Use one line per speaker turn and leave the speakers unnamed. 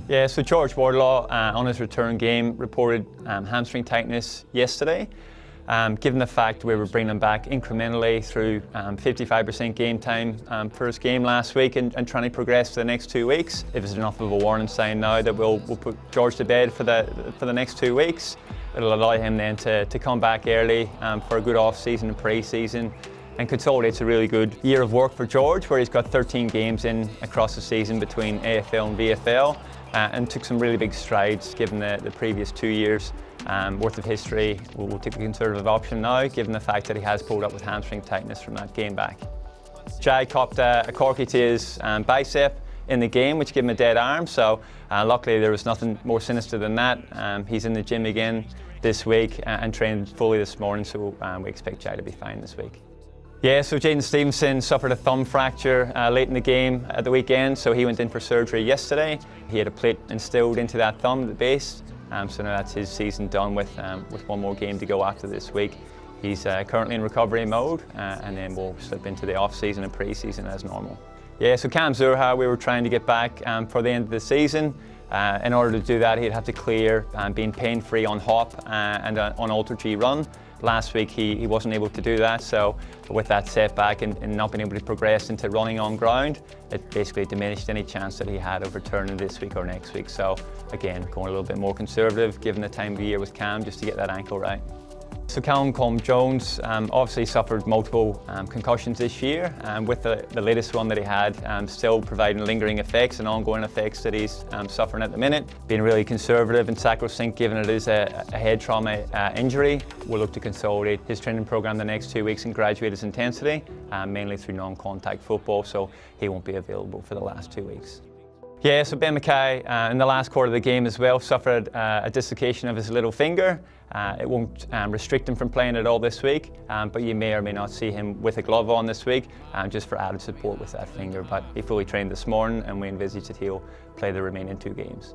Yeah, so George Wardlaw on his return game reported hamstring tightness yesterday. Given the fact we were bringing him back incrementally through 55% game time for his game last week and trying to progress for the next 2 weeks, it was enough of a warning sign now that we'll put George to bed for the next 2 weeks. It'll allow him then to come back early for a good off-season and pre-season, and consolidates a really good year of work for George, where he's got 13 games in across the season between AFL and VFL, and took some really big strides given the previous 2 years worth of history. We'll take the conservative option now, given the fact that he has pulled up with hamstring tightness from that game back. Jag copped a corky to his bicep in the game, which gave him a dead arm, so luckily there was nothing more sinister than that. He's in the gym again this week and trained fully this morning, so we expect Jag to be fine this week. Yeah, so Jaden Stevenson suffered a thumb fracture late in the game at the weekend, so he went in for surgery yesterday. He had a plate instilled into that thumb at the base, so now that's his season done with one more game to go after this week. He's currently in recovery mode, and then we'll slip into the off-season and pre-season as normal. Yeah, so Cam Zurha, we were trying to get back for the end of the season. In order to do that, he'd have to clear being pain-free on hop and on Ultra G run. Last week he wasn't able to do that, so with that setback and not being able to progress into running on ground, it basically diminished any chance that he had of returning this week or next week. So again, going a little bit more conservative given the time of year with Cam, just to get that ankle right. So Callum Jones obviously suffered multiple concussions this year, with the latest one that he had still providing lingering effects and ongoing effects that he's suffering at the minute. Being really conservative and sacrosanct given it is a head trauma injury, we'll look to consolidate his training program the next 2 weeks and graduate his intensity, mainly through non-contact football, so he won't be available for the last 2 weeks. Yeah, so Ben Mackay in the last quarter of the game as well suffered a dislocation of his little finger. It won't restrict him from playing at all this week, but you may or may not see him with a glove on this week, just for added support with that finger. But he fully trained this morning and we envisage that he'll play the remaining 2 games.